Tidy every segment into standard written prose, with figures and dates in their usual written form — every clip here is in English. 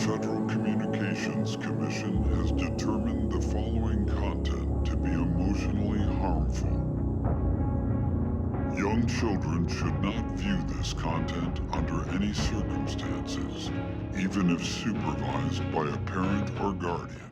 Federal Communications Commission has determined the following content to be emotionally harmful. Young children should not view this content under any circumstances, even if supervised by a parent or guardian.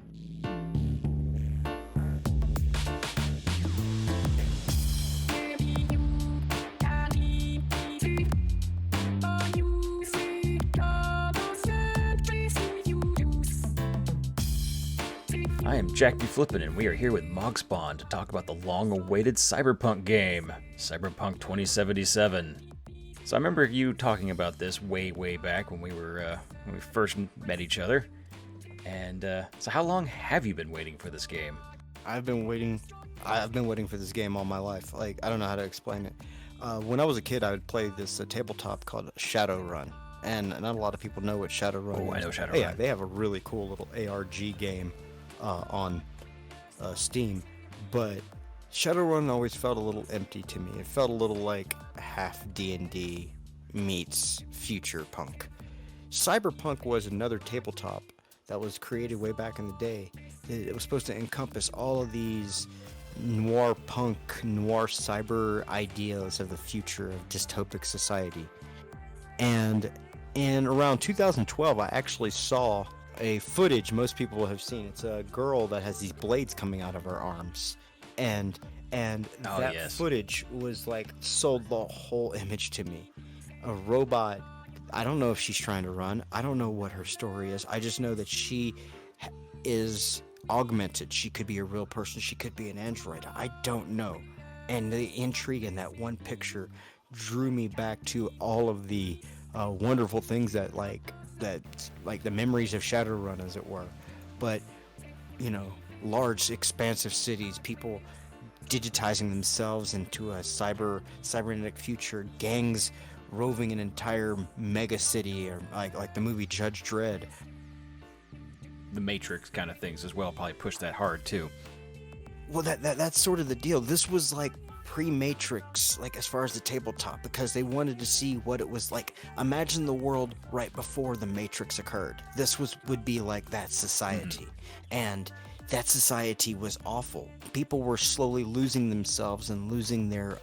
I am Jack B. Flippin, and we are here with Mog Spawn to talk about the long-awaited Cyberpunk game, Cyberpunk2077. So I remember you talking about this way back when we first met each other. And so how long have you been waiting for this game? I've been waiting for this game all my life. Like, I don't know how to explain it. When I was a kid, I would play this tabletop called Shadowrun. And not a lot of people know what Shadowrun is. Oh, I know Shadowrun. Yeah, they have a really cool little ARG game on Steam, but Shadowrun always felt a little empty to me. It felt a little like half D&D meets future punk. Cyberpunk was another tabletop that was created way back in the day. It was supposed to encompass all of these noir punk, noir cyber ideas of the future of dystopic society. And in around 2012, I actually saw a footage most people have seen. It's a girl that has these blades coming out of her arms, and that footage was like sold the whole image to me. A robot. I don't know if she's trying to run. I don't know what her story is. I just know that she is augmented. She could be a real person. She could be an android. I don't know. And the intrigue in that one picture drew me back to all of the wonderful things that the memories of Shadowrun, as it were. But, you know, large, expansive cities, people digitizing themselves into a cybernetic future, gangs roving an entire mega city, or like the movie Judge Dredd. The Matrix kind of things as well probably pushed that hard too. Well, that's sort of the deal. This was like pre-Matrix, like as far as the tabletop, because they wanted to see what it was like. Imagine the world right before the Matrix occurred. This would be like that society. And that society was awful. People were slowly losing themselves and losing their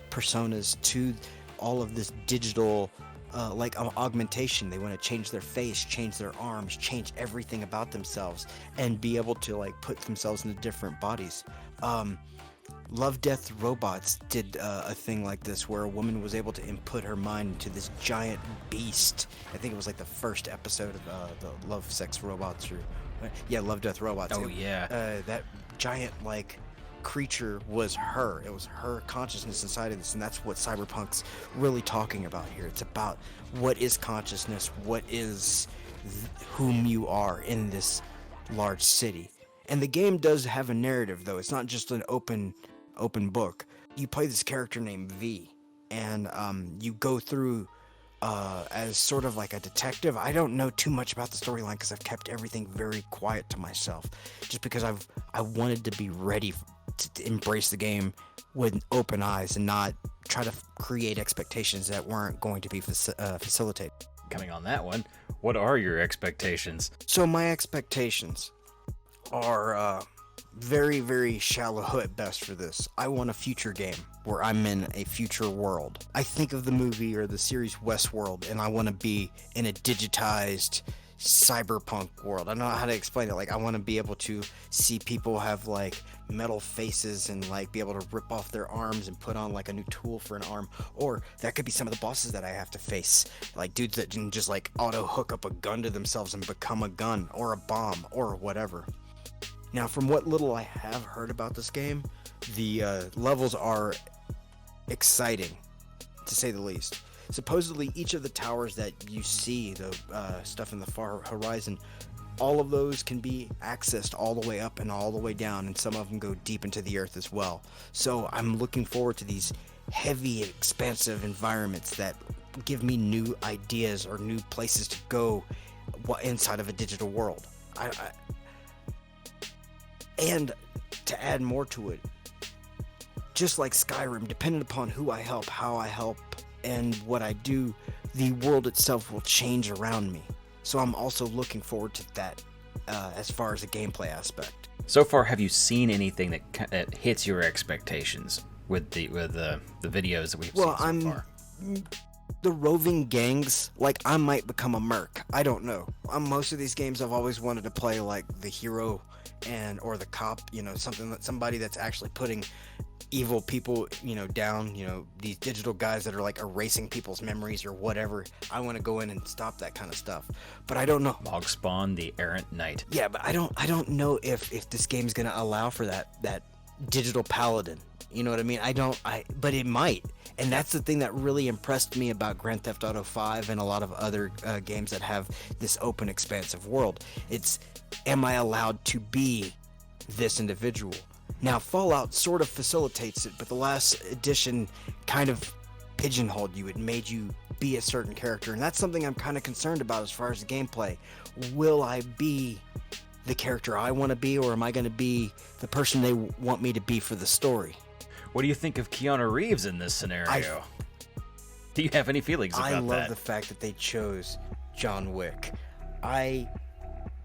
personas to all of this digital augmentation. They want to change their face, change their arms, change everything about themselves, and be able to like put themselves into different bodies. Love, Death, Robots did a thing like this where a woman was able to input her mind into this giant beast. I think it was like the first episode of the Love, Sex, Robots, Love, Death, Robots. That giant like creature was her. It was her consciousness inside of this, and that's what Cyberpunk's really talking about here. It's about what is consciousness, what is whom you are in this large city. And the game does have a narrative, though. It's not just an open book. You play this character named V, and you go through as sort of like a detective. I don't know too much about the storyline because I've kept everything very quiet to myself, just because I wanted to be ready to embrace the game with open eyes and not try to create expectations that weren't going to be facilitated. Coming on that one, what are your expectations? So my expectations are very, very shallow at best for this. I want a future game where I'm in a future world. I think of the movie or the series Westworld, and I want to be in a digitized cyberpunk world. I don't know how to explain it. Like, I want to be able to see people have like metal faces and like be able to rip off their arms and put on like a new tool for an arm. Or that could be some of the bosses that I have to face, like dudes that can just like auto hook up a gun to themselves and become a gun or a bomb or whatever. Now, from what little I have heard about this game, the levels are exciting, to say the least. Supposedly, each of the towers that you see, the stuff in the far horizon, all of those can be accessed all the way up and all the way down, and some of them go deep into the earth as well. So I'm looking forward to these heavy, expansive environments that give me new ideas or new places to go inside of a digital world. And to add more to it, just like Skyrim, depending upon who I help, how I help, and what I do, the world itself will change around me. So I'm also looking forward to that as far as the gameplay aspect. So far, have you seen anything that hits your expectations with the videos that we've seen so far? The roving gangs, like, I might become a merc. I don't know. On most of these games, I've always wanted to play like the hero or the cop, somebody that's actually putting evil people, down, these digital guys that are like erasing people's memories or whatever. I want to go in and stop that kind of stuff. But I don't know. Mog Spawn, the errant knight. Yeah, but I don't know if this game's going to allow for that digital paladin. You know what I mean? But it might. And that's the thing that really impressed me about Grand Theft Auto 5 and a lot of other games that have this open, expansive world. It's, am I allowed to be this individual? Now, Fallout sort of facilitates it, but the last edition kind of pigeonholed you. It made you be a certain character, and that's something I'm kind of concerned about as far as the gameplay. Will I be the character I want to be, or am I going to be the person they want me to be for the story? What do you think of Keanu Reeves in this scenario? Do you have any feelings about that? I love the fact that they chose John Wick. I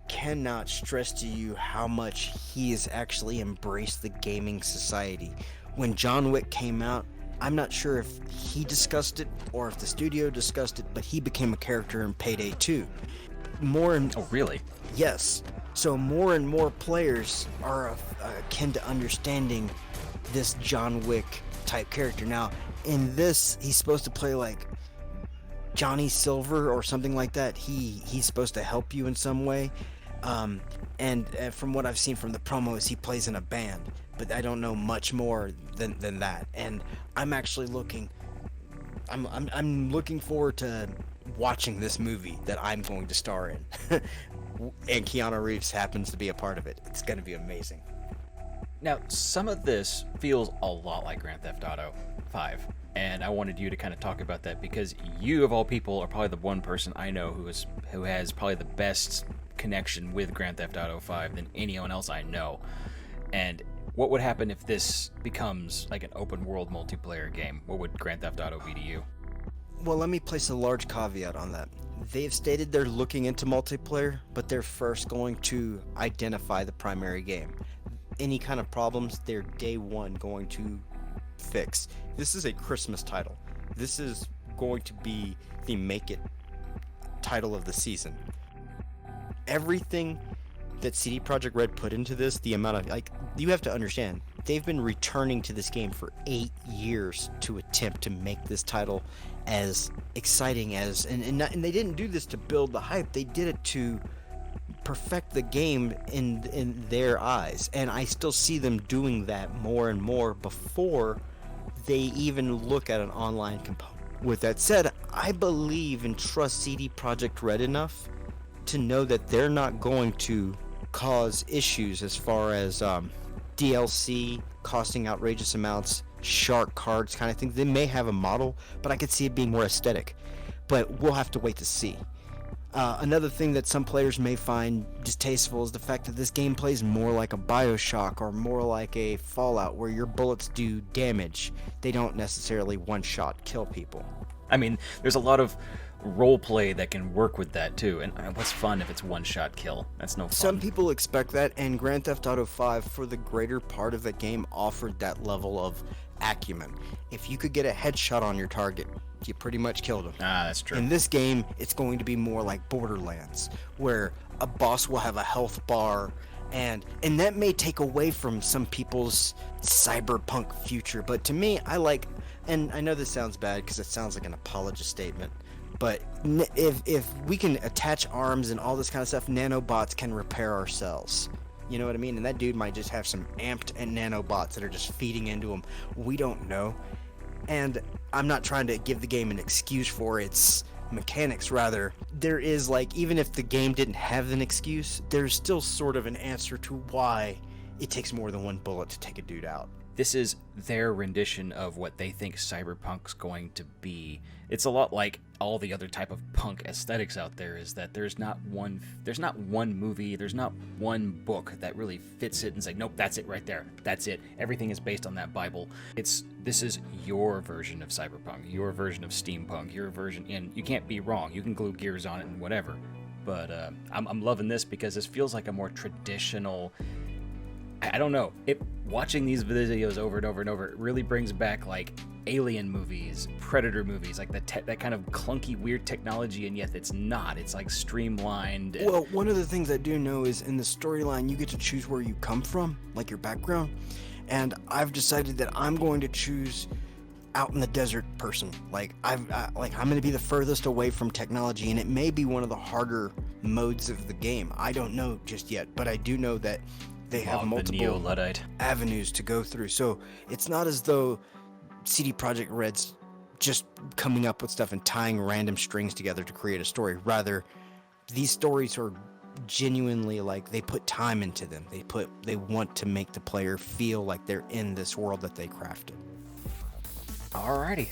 cannot stress to you how much he has actually embraced the gaming society. When John Wick came out, I'm not sure if he discussed it or if the studio discussed it, but he became a character in Payday 2. Oh, really? Yes. So more and more players are akin to understanding this John Wick type character. Now, in this, he's supposed to play like Johnny Silver or something like that. He's supposed to help you in some way. And from what I've seen from the promos, he plays in a band, but I don't know much more than that. And I'm actually I'm looking forward to watching this movie that I'm going to star in. And Keanu Reeves happens to be a part of it. It's going to be amazing. Now, some of this feels a lot like Grand Theft Auto 5, and I wanted you to kind of talk about that because you, of all people, are probably the one person I know who has probably the best connection with Grand Theft Auto 5 than anyone else I know. And what would happen if this becomes like an open world multiplayer game? What would Grand Theft Auto be to you? Well, let me place a large caveat on that. They've stated they're looking into multiplayer, but they're first going to identify the primary game. Any kind of problems, they're day one going to fix. This is a Christmas title. This is going to be the make it title of the season. Everything that CD Projekt Red put into this, the amount of, like, you have to understand, they've been returning to this game for 8 years to attempt to make this title as exciting as, and they didn't do this to build the hype. They did it to perfect the game in their eyes, and I still see them doing that more and more before they even look at an online component. With that said, I believe and trust CD Projekt Red enough to know that they're not going to cause issues as far as DLC costing outrageous amounts, shark cards kind of thing. They may have a model, but I could see it being more aesthetic, but we'll have to wait to see. Another thing that some players may find distasteful is the fact that this game plays more like a BioShock or more like a Fallout, where your bullets do damage. They don't necessarily one-shot kill people. I mean, there's a lot of role play that can work with that too, and what's fun if it's one-shot kill? That's no fun. Some people expect that, and Grand Theft Auto 5, for the greater part of the game, offered that level of acumen. If you could get a headshot on your target, you pretty much killed him. That's true. In this game, it's going to be more like Borderlands, where a boss will have a health bar, and that may take away from some people's cyberpunk future, but to me, I like, and I know this sounds bad because it sounds like an apologist statement, but if we can attach arms and all this kind of stuff, nanobots can repair our cells. You know what I mean? And that dude might just have some amped and nanobots that are just feeding into him. We don't know. And I'm not trying to give the game an excuse for its mechanics. Rather, there is, like, even if the game didn't have an excuse, there's still sort of an answer to why it takes more than one bullet to take a dude out. this is their rendition of what they think cyberpunk's going to be. It's a lot like all the other type of punk aesthetics out there, is that there's not one movie, there's not one book that really fits it and say, nope, that's it right there, that's it, everything is based on that Bible. This is your version of cyberpunk, your version of steampunk, your version, and you can't be wrong. You can glue gears on it and whatever, but I'm loving this because this feels like a more traditional, I don't know, watching these videos over and over and over, it really brings back like Alien movies, Predator movies, like that kind of clunky, weird technology, and yet it's not. It's like streamlined. Well, one of the things I do know is in the storyline, you get to choose where you come from, like your background, and I've decided that I'm going to choose out in the desert person. Like I'm going to be the furthest away from technology, and it may be one of the harder modes of the game. I don't know just yet, but I do know that they have multiple avenues to go through. So it's not as though CD Projekt Red's just coming up with stuff and tying random strings together to create a story. Rather, these stories are genuinely like they put time into them. They want to make the player feel like they're in this world that they crafted. Alrighty.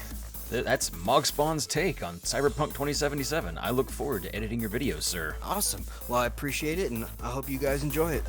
That's Mog Spawn's take on Cyberpunk 2077. I look forward to editing your videos, sir. Awesome. Well, I appreciate it, and I hope you guys enjoy it.